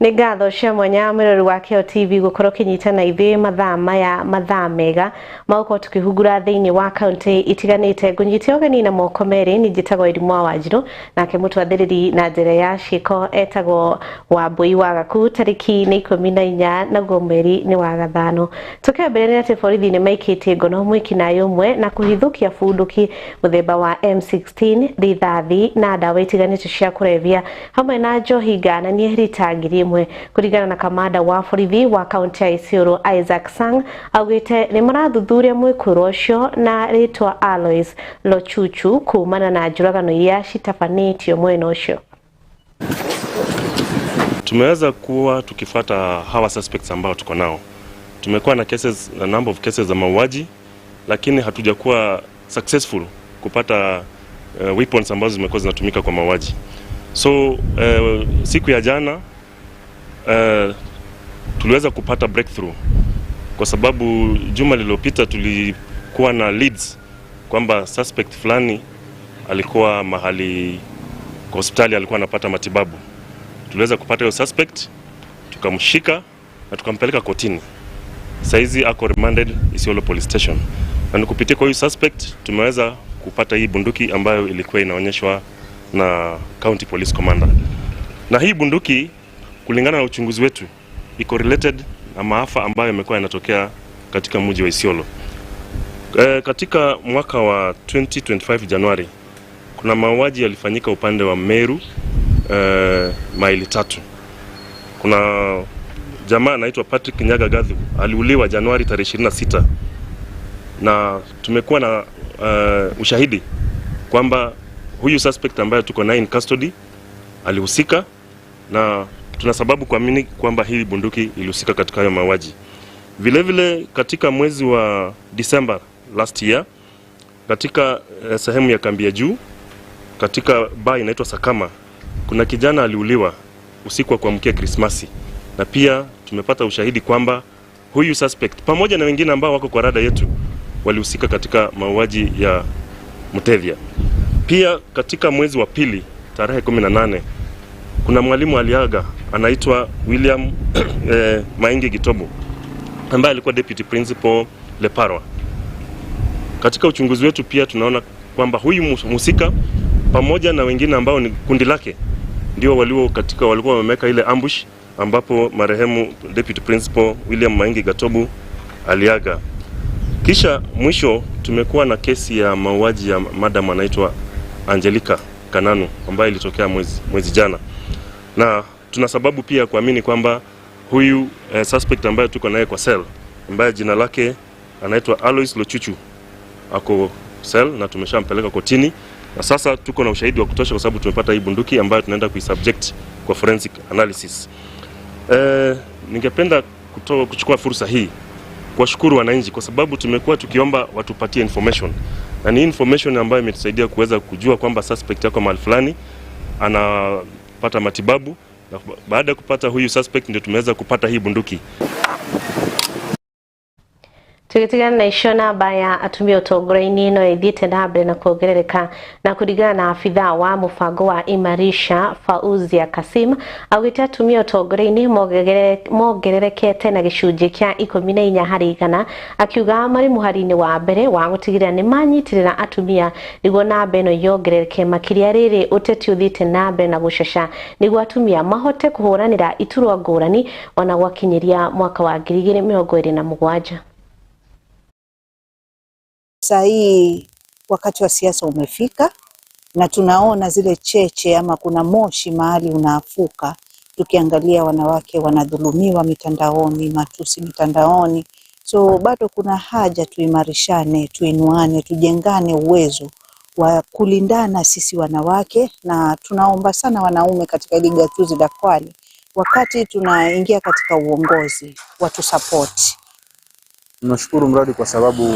Nĩ ngatho cia mwanya mwĩrori wa kiheotv gũkorwo kĩnyitana ithuĩ mathaa mega magũkorwo tukĩhungura thĩinĩ wa kaunti itiganĩte. Ngũnyitia ũgeni na moko merĩ, nĩ njĩtagwo Wairimu wa Wanjiru, nake mũtwathĩrĩri na njĩra ya ciĩko etagwo Wambui wa Gaku. Tarĩki nĩ 14 naguo mweri nĩ wa Gathano. Tũkĩambĩrĩria atĩ borithi nĩ maikĩtie ngono mwĩkinaĩ ũmwe na kũhithũkia bunduki mũthemba wa M16, rithathi na ndawa itiganĩte cia kũrebia hamwe na njohi ngananie rita ngiri kuringana na kamanda wa borithi wa kaunti ya Isiolo Isaac Sang, augĩte nĩ marathuthuria mwĩkũĩrwo ũcio na rĩtwa Alois Lochuchu kumana na njũragano iria citafanĩtio mwena ũcio. Tumeweza kuwa tukifuata hawa suspects ambao tuko nao. Tumekuwa na cases, a number of cases za mauaji, lakini hatujakuwa successful kupata weapons ambazo zimekuwa zinatumika kwa mauaji. So siku ya jana tuliweza kupata breakthrough kwa sababu juma lililopita tulikuwa na leads kwamba suspect fulani alikuwa mahali kwa hospitali, alikuwa anapata matibabu. Tuliweza kupata hiyo suspect, tukamshika na tukampeleka kotini. Saizi ako remanded Isiolo Police Station. Na kupitia kwa hiyo suspect tumeweza kupata hii bunduki ambayo ilikuwa inaonyeshwa na County Police Commander. Na hii bunduki kulingana na uchunguzi wetu iko related na maafa ambayo yamekuwa yanatokea katika mji wa Isiolo. Katika mwaka wa 2025 Januari kuna mauaji yalifanyika upande wa Meru, maili 3. Kuna jamaa anaitwa Patrick Nyaga Gathu aliuliwa Januari tarehe 26, na tumekuwa na ushahidi kwamba huyu suspect ambaye tuko naye in custody alihusika, na tuna sababu kuamini kwamba hii bunduki ilihusika katika hayo mauaji. Vile vile katika mwezi wa December last year, katika sehemu ya kambi ya juu katika bar inaitwa Sakama, kuna kijana aliuliwa usiku wa kuamkia Krismasi, na pia tumepata ushahidi kwamba huyu suspect pamoja na wengine ambao wako kwa rada yetu walihusika katika mauaji ya Mutethia. Pia katika mwezi wa pili tarehe 18 kuna mwalimu aliaga anaitwa William Maingi Gitobo ambaye alikuwa deputy principal Leparwa. Katika uchunguzi wetu pia tunaona kwamba huyu mhusika pamoja na wengine ambao ni kundi lake ndio walikuwa wameweka ile ambush ambapo marehemu deputy principal William Maingi Gitobo aliaga. Kisha mwisho tumekuwa na kesi ya mauaji ya madam anaitwa Angelica Kananu ambaye ilitokea mwezi jana. Na tuna sababu pia kuamini kwamba huyu suspect ambaye tuko naye kwa cell ambaye jina lake anaitwa Alois Lochuchu ako cell na tumeshampeleka kotini, na sasa tuko na ushahidi wa kutosha kwa sababu tumepata hii bunduki ambayo tunaenda kuisubject kwa forensic analysis. Ningependa kuchukua fursa hii kuwashukuru wananchi kwa sababu tumekuwa tukiomba watupatie information, na ni information ambayo imetusaidia kuweza kujua kwamba suspect yako mahali fulani anapata matibabu, na baada ya kupata huyu suspect ndio tumeweza kupata hii bunduki. Tukitigana na icio namba ya atumia ũtongoria-inĩ no ĩthiĩte na mbere na kuongerereka, na kũringana na afitha wa mũbango wa Imarisha Fauzia Kasim, augĩte atumia ũtongoria-inĩ mongererekete na gĩcunjĩ kĩa 14 harĩ igana, akiuga marĩ mũhari-inĩ wa mbere wa gũtigĩrĩra nĩ manyitirĩra atumia nĩguo namba ĩno yongerereke makĩria. Rĩrĩ ũteti ũthiĩte na mbere na gũceca nĩguo atumia mahote kũhũranĩra iturwa ngũrani ona gwakinyĩria mwaka wa 2027. Sahii wakati wa siasa umefika na tunaona zile cheche ama kuna moshi mahali unafuka. Tukiangalia wanawake wanadhulumiwa mitandaoni, matusi mitandaoni. So bado kuna haja tuimarishane, tuinuane, tujengane uwezo wa kulindana sisi wanawake, na tunaomba sana wanaume katika ile gatuzi la Kwale wakati tunaingia katika uongozi watu support. Tunashukuru mradi kwa sababu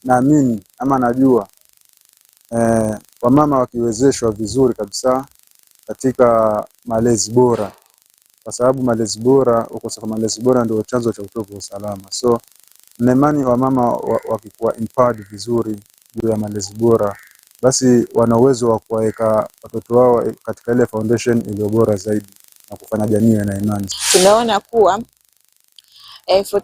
naamini ama najua wamama wakiwezeshwa vizuri kabisa katika malezi bora, kwa sababu malezi bora, ukosefu malezi bora ndio chanzo cha utovu wa usalama. So naimani wamama wakikuwa empowered vizuri juu ya malezi bora, basi wana uwezo wa kuweka watoto wao katika ile foundation iliyo bora zaidi. na kufanya jamii na imani. Tumeona kuwa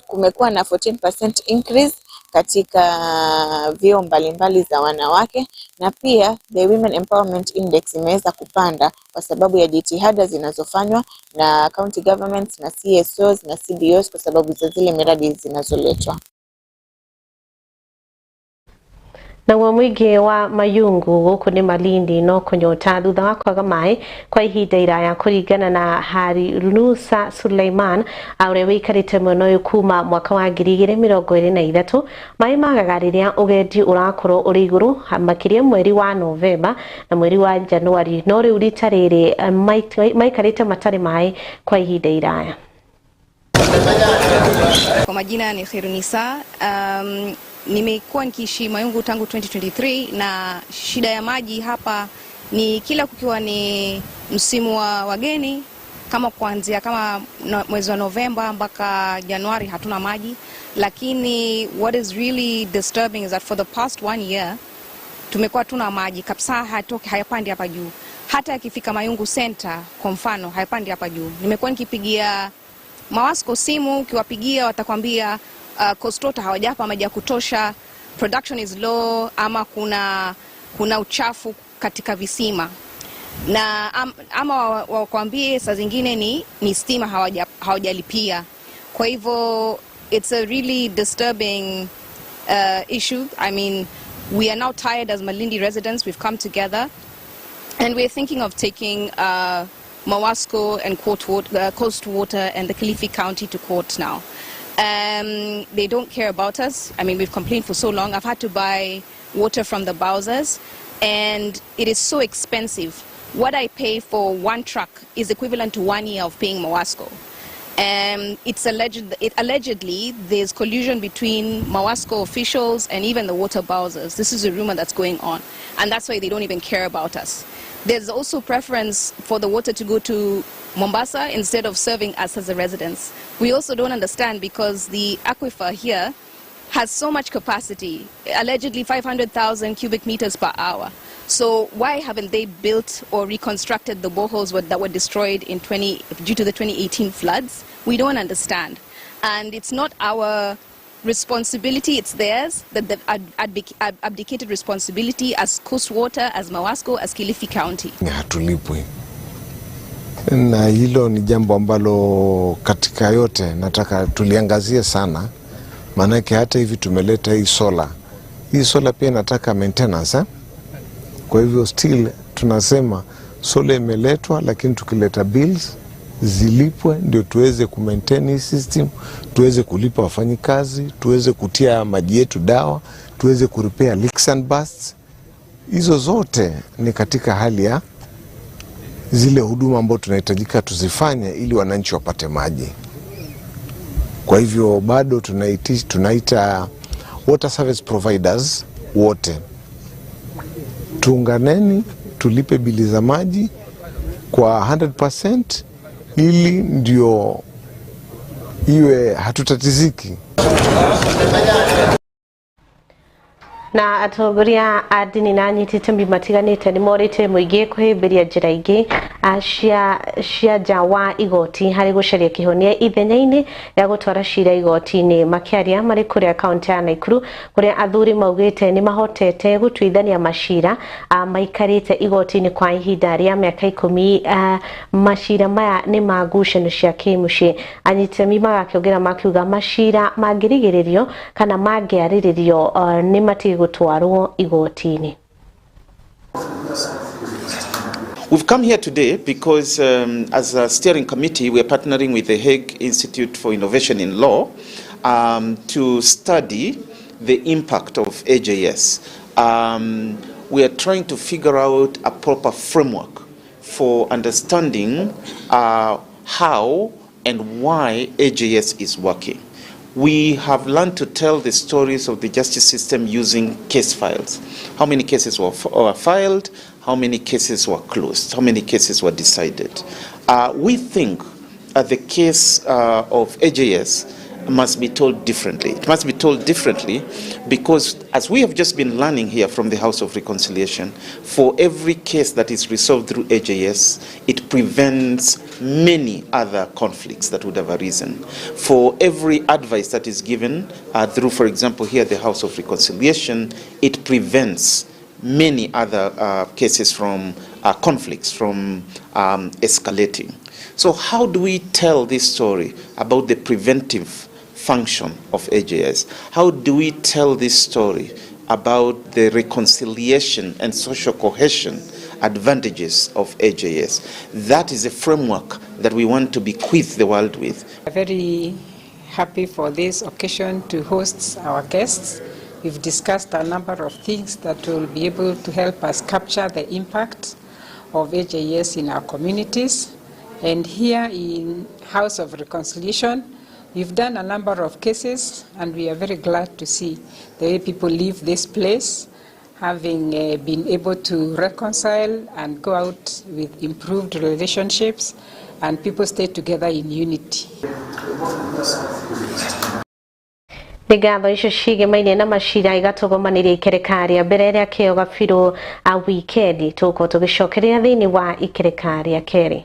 kumekuwa na 14% increase katika vyeo mbalimbali za wanawake, na pia the Women Empowerment Index imeweza kupanda kwa sababu ya jitihada zinazofanywa na county governments na CSOs na CBOs kwa sababu za zile miradi zinazoletwa. Na mwingi wa mayungu guku ni Malindi no kunyota thutha wa kwaga mai kwa ihinda iraya kuringana na Harinusa Suleiman aure wikarite muno kuma mwaka wa 2023 mai magaga riria ugendi urakorwo uri iguru makiria mweri wa Novemba na mweri wa Januari no riu rita riri maikarite matari mai kwa ihinda iraya. Kwa majina ni Harinusa. Nimekuwa nikiishi Mayungu tangu 2023 na shida ya maji hapa ni kila kukiwa ni msimu wa wageni kama kuanzia kama mwezi wa Novemba mpaka Januari hatuna maji, lakini what is really disturbing is that for the past 1 year tumekuwa tuna maji kabisa, hayapandi hapa juu. Hata ikifika Mayungu Center kwa mfano hayapandi hapa juu. Nimekuwa nikipigia Mawasco simu, ukiwapigia watakwambia Kostota hawajapa maji ya kutosha, production is low, ama kuna uchafu katika visima, na ama wakwambie saa zingine ni stima hawajalipia. Kwa hivyo it's a really disturbing issue. I mean, we are now tired as Malindi residents. We've come together and we're thinking of taking Mawasco and Coast Water and the Kilifi County to court now. They don't care about us. I mean, we've complained for so long. I've had to buy water from the Bowsers and it is so expensive. What I pay for one truck is equivalent to 1 year of paying Mawasco. Allegedly there's collusion between Mawasco officials and even the water Bowsers. This is a rumor that's going on, and that's why they don't even care about us. There's also preference for the water to go to Mombasa instead of serving us as the residents. We also don't understand because the aquifer here has so much capacity, allegedly 500,000 cubic meters per hour. So why haven't they built or reconstructed the boreholes that were destroyed due to the 2018 floods? We don't understand. And it's not our responsibility, it's theirs, that they've abdicated responsibility as Coast Water, as Mawasco, as Kilifi County. Hatulipwi. Na hilo ni jambo ambalo katika yote nataka tuliangazie sana, maanake hata hivi tumeleta hii solar. Hii solar pia nataka maintenance. Kwa hivyo still tunasema solar imeletwa, lakini tukileta bills zilipwe ndio tuweze kumaintain hii system, tuweze kulipa wafanyikazi, tuweze kutia maji yetu dawa, tuweze kurepair leaks and bursts. Hizo zote ni katika hali ya zile huduma ambazo tunahitajika tuzifanye ili wananchi wapate maji. Kwa hivyo bado tunaita water service providers wote, tuunganeni, tulipe bili za maji kwa 100% ili ndio iwe hatutatiziki. Na atongoria a dini na anyitite mbi matiganite ni morite muingi kuhimbiria njira ingi cia nja wa igoti hari gucaria kihonia ithenya-ini ya gutwara cira igoti-ini. Makiaria mari kuria kaunti ya Naikuru kuria athuri maugite ni mahotete gutuithania macira maikarite igoti-ini kwa ihinda ria miaka 10. Macira maya ni magucanio cia kimuci. Anyitemi magakiongera makiuga macira mangirigiririo kana mangiariririo ni mati gutwarwo igoti-ini. We've come here today because as a steering committee we are partnering with the Hague Institute for Innovation in Law to study the impact of AJS. We are trying to figure out a proper framework for understanding how and why AJS is working. We have learned to tell the stories of the justice system using case files. How many cases were filed? How many cases were closed? How many cases were decided? We think the case of AJS must be told differently. It must be told differently because, as we have just been learning here from the House of Reconciliation, for every case that is resolved through AJS, it prevents many other conflicts that would have arisen. For every advice that is given through, for example, here the House of Reconciliation, it prevents many other cases from conflicts from escalating. So how do we tell this story about the preventive function of AJS? How do we tell this story about the reconciliation and social cohesion advantages of AJS? That is a framework that we want to bequeath the world with. I'm very happy for this occasion to host our guests. We've discussed a number of things that will be able to help us capture the impact of AJS in our communities. And here in House of Reconciliation, we've done a number of cases, and we are very glad to see the way people leave this place, having been able to reconcile and go out with improved relationships, and people stay together in unity. Ngatho icio ciĩgĩmaine na macira igatũgomanĩria ikerekarĩa mbere rĩa Kiheo Kabiru Wikendi tũko tũgĩcokeria thĩinĩ wa ikerekarĩa kerĩ.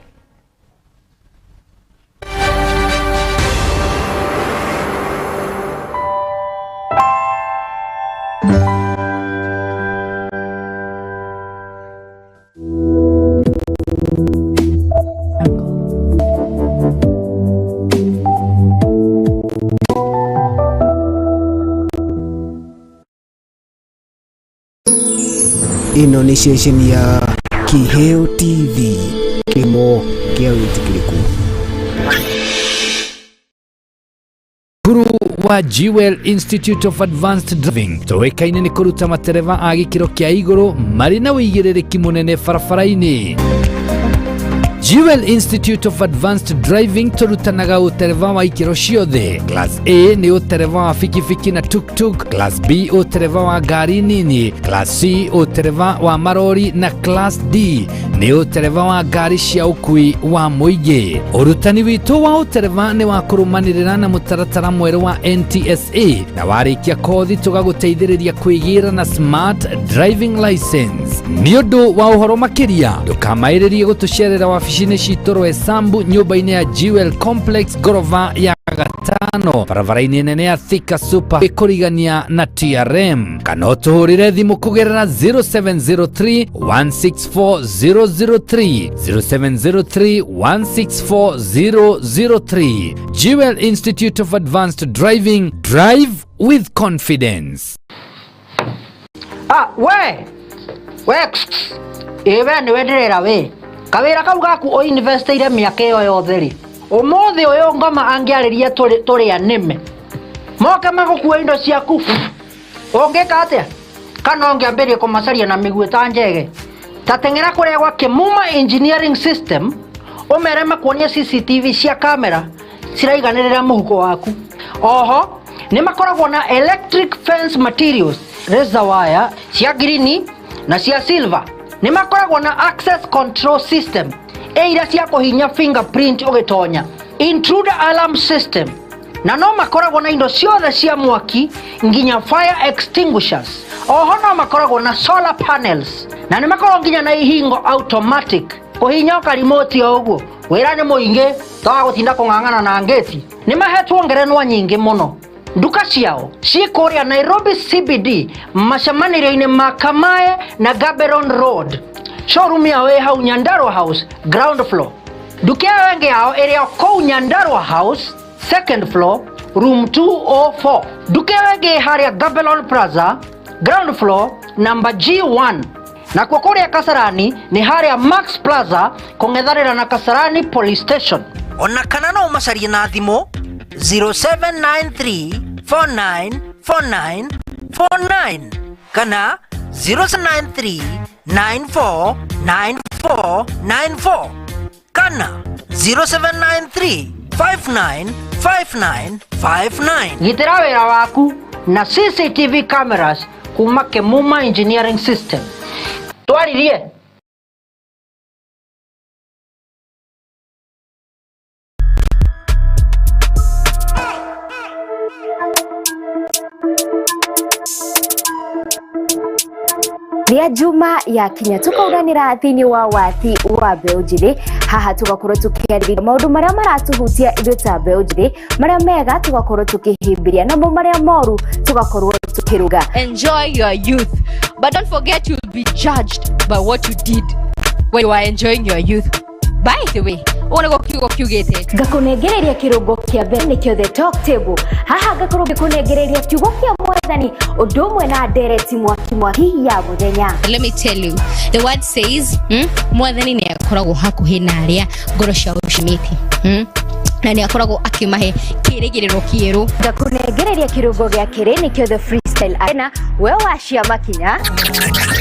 Ino ni station ya Kiheo TV, kimo kia witikiriku. Guru wa Jewel Institute of Advanced Driving toekaine ni kuruta matereva a gikiro kia iguru mari na wigirĩrĩki munene barabara-inĩ. Jewel Institute of Advanced Driving turutanaga utereva wa ikiro ciothe. Class A ni utereva wa fikifiki na tuk-tuk, Class B utereva wa gari nini, Class C utereva wa marori na Class D ni utereva wa gari cia ukui wa muingi. Urutani witu wa utereva ni wa kurumanirira na mutaratara mweru wa NTSA na warikia kothi tugaguteithiriria kwigira na Smart Driving License. Ni undu wa uhoro makiria ndukamairirie gutucerera wabici citoro Sambu nyumba-inĩ ya Jewel Complex gorofa ya gatano barabara-inĩ nene ya Thika Super ikurigania na TRM kana utuhurire thimu kugerera 0703 164003 0703 164003. Jewel Institute of Advanced Driving, drive with confidence. Ewe ni wenderera we kawira kau gaku o investire miaka iyo yothe ri umuthi uyu ngoma angiariria turi anime moke magukua indo ciaku ungika atia kana ungiambirie kumacaria na miguu ta njege tatengera kuria gwa Kimuma Engineering System umere makuonia CCTV cia kamera ciraiganirira muhuko waku. Oho ni makoragwo na electric fence materials, razor wire cia green na cia silver. Ni makoragwo na access control system ira cia kuhinya fingerprint ugitonya, intruder alarm system, na no makoragwo na indo ciothe cia mwaki nginya fire extinguishers. Oho no makoragwo na solar panels na ni makoragwo nginya na ihingo automatic kuhinya ka remote uguo wira ni muingi tawa gutinda kung'ang'ana na ngeti. Ni mahetwo ngerenwa nyingi muno. Nduka ciao cikuria Nairobi CBD macemanĩrio-inĩ ma Kamae na Gaborone Road. Showroom yao hau Nyandarua House ground floor. Nduka yao yao ĩrĩ kũu Nyandarua House second floor room 204. Nduka yao haria Gaborone Plaza ground floor number G1. Na kwa kuria Kasarani ni haria Max Plaza kung'ethanĩra na Kasarani police station. Ona kana no macarie na thimo 0793 494949 kana 0793 949494 kana 0793 595959. Gitira wira waku na CCTV cameras kuma Kimuma Engineering System. Twaririe Ria Juma ya kinya tukauranira thini wa wati wa mbeũ njĩthĩ haha tugakorwo tukiarĩrĩria maũndũ marĩa maratuhutia ithuĩ ta mbeũ njĩthĩ, marĩa mega tugakorwo tukihimbiria, namo marĩa moru tugakorwo tukirũga. Enjoy your youth, but don't forget you'll be judged by what you did when you are enjoying your youth. By the way, unago kiugete ngakunegereria kirungo kia mbere nikyo the talk table. Haha ngakorwo ngikunegereria kiugo kia mwathani undu umwe na ndereti mwaki ya muthenya. Let me tell you, the word says mwathani ni akoragwo hakuhi na aria ngoro cia ushimiti na ni akoragwo akimahe kirigiriro kieru. Ngakunegereria kirungo gia kiri nikyo the freestyle arena we washia makinya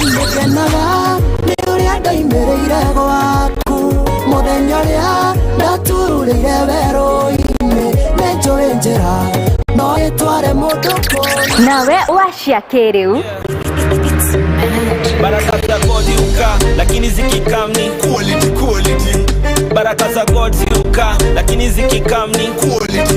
ngenaga ni uria ndaimereire gwaku muthenya ria ndatururire werũ-inĩ nĩnjũĩ njĩra no ĩtware mũndũ kũu. Nawe washia kĩrĩu baraka za God ziuka lakini zikikam ni quality. Baraka za God ziuka lakini zikikam ni quality.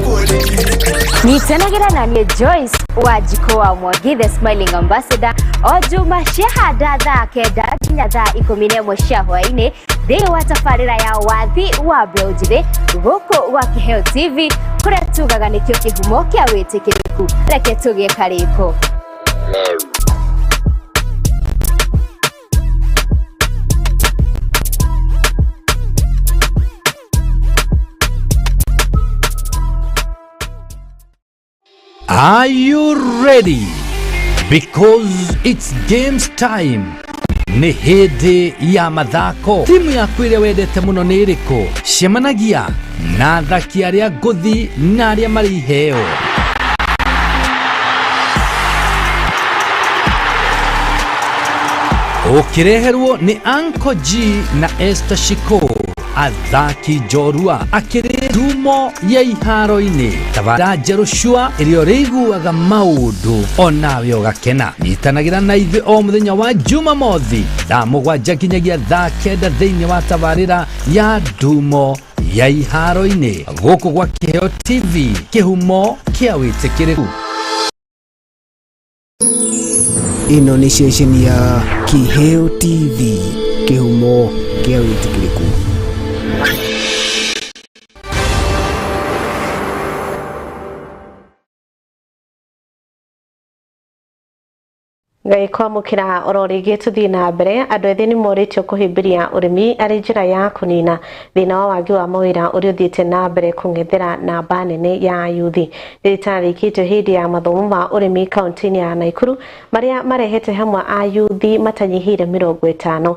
Nitenagera na ni Joyce Wanjiru wa Mwangi, the smiling ambassador. Ojuma shahada thaa kenda nginya thaa 11 cia hwainĩ thĩinĩ wa tabarĩra ya wathi wa mbeũ njĩthĩ gũkũ gwa Kiheo TV, kũrĩa tugaga nĩkĩo kĩhumo kĩa wĩtĩkĩrĩku. Reke tũgĩe karĩko. Are you ready? Because it's games time. Nĩ hĩndĩ ya mathako. Timu yaku ĩrĩa wendete mũno nĩ ĩrĩkũ? Cemanagia na athaki arĩa ngũthi na arĩa marĩ iheo. Ũkĩreherwo nĩ Uncle G na Esther Shiko, athaki njorua akĩrĩ ngumo ya iharo-inĩ. Tabara njerũ cua ĩrĩa ũrĩiguaga maũndũ onawe ũgakena. Nyitanagĩra na ithuĩ o mũthenya wa Jumamothi thaa 7 nginyagia thaa 9 thĩinĩ wa tabarĩra ya ngumo ya iharo-inĩ gũkũ gwa Kiheo TV, kĩhumo kĩa wĩtĩkĩrĩku. Ĩno nĩ ceceni ya Kiheo TV, kĩhumo kĩa wĩtĩkĩrĩku. Ngai kwamũkĩra oro rĩngĩ tũthiĩ na mbere. Andũ ethĩ nĩ morĩtio kũhĩmbĩria ũrĩmi arĩ njĩra ya kũnina thĩna wa wagi wa mawĩra ũrĩa ũthiĩte na mbere kũng'ethera namba nene ya yuthi. Thirikari ĩkĩtio hĩndĩ ya mathomo ma ũrĩmi kaunti-inĩ ya Naikuru marĩa marehete hamwe a yuthi matanyihĩire 50.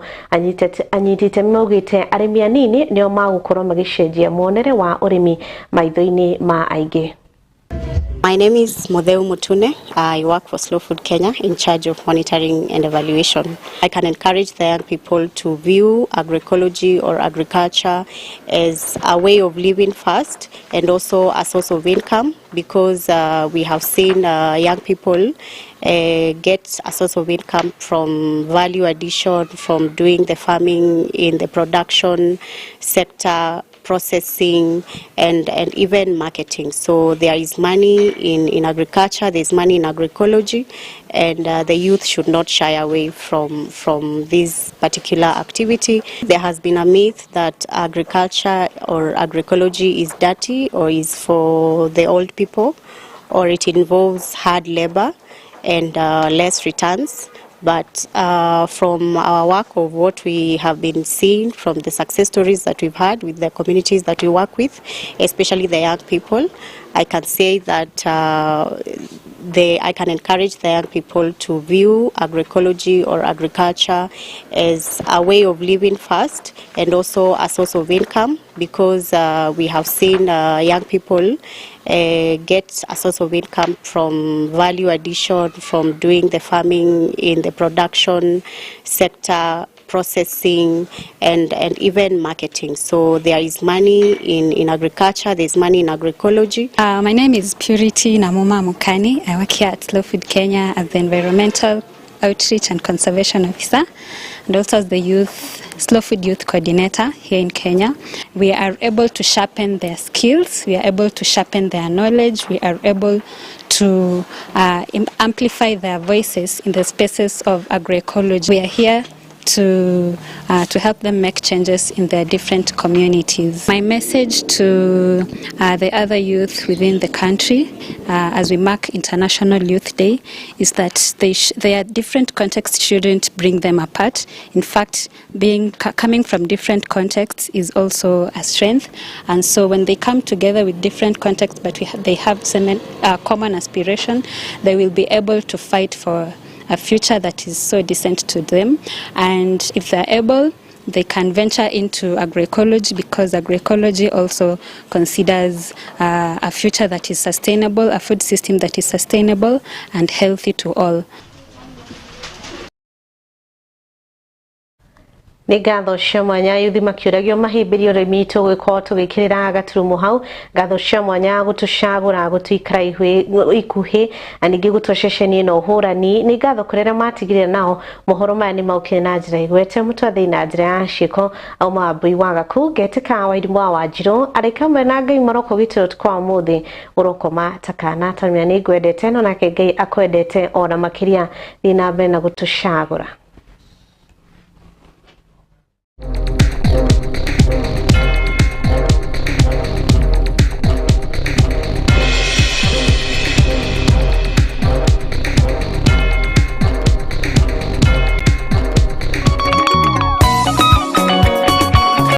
Anyiti itemi maugĩte arĩmi anini nĩo magũkorwo magĩcenjia muonere wa ũrĩmi maitho-inĩ ma aingĩ. My name is Modeu Mutune. I work for Slow Food Kenya in charge of monitoring and evaluation. I can encourage the young people to view agroecology or agriculture as a way of living first and also a source of income, because we have seen young people get a source of income from value addition, from doing the farming in the production sector, processing and even marketing. So there is money in agriculture, there is money in agroecology, and the youth should not shy away from this particular activity. There has been a myth that agriculture or agroecology is dirty or is for the old people, or it involves hard labor and less returns. But from our work of what we have been seeing from the success stories that we've had with the communities that we work with, especially the young people, I can say that I can encourage the young people to view agroecology or agriculture as a way of living first and also a source of income, because we have seen young people get a source of income from value addition, from doing the farming in the production sector, processing and even marketing. So there is money in agriculture, there is money in agroecology. My name is Purity Namuma Mukani. I work here at Slow Food Kenya as the Environmental Outreach and Conservation Officer, and also as the Slow Food Youth Coordinator here in Kenya. We are able to sharpen their skills, we are able to sharpen their knowledge, we are able to amplify their voices in the spaces of agroecology. We are here to help them make changes in their different communities. My message to the other youth within the country as we mark International Youth Day is that their different contexts shouldn't bring them apart. In fact, coming from different contexts is also a strength, and so when they come together with different contexts but they have some common aspiration, they will be able to fight for a future that is so decent to them. And if they're able, they can venture into agroecology, because agroecology also considers a future that is sustainable, a food system that is sustainable and healthy to all. Nĩ ngatho cia mwanya yuthi makiũragio mahĩmbĩrio ũrĩmi tũgũkorwo tũgĩkĩrĩra gaturumo hau, ngatho cia mwanya gũtũcagũra gũtuikara ikuhĩ na ningĩ gũtũa ceceni ĩno hũrani. Nĩ ngatho kũrĩ arĩa matigire nao mohoro maya nĩ maukire na njĩra igwete, mũtwathĩ na njĩra ya ciĩko auma mbui wagaku ngetĩka Wairimu wa Wanjiru arĩ kamwe na Ngai maroko gitĩro tukwa mũthĩ ũrokoma takana tamia nĩ ngwendete no nake Ngai akwendete ona makĩria thiĩ na mbere na gũtũcagũra.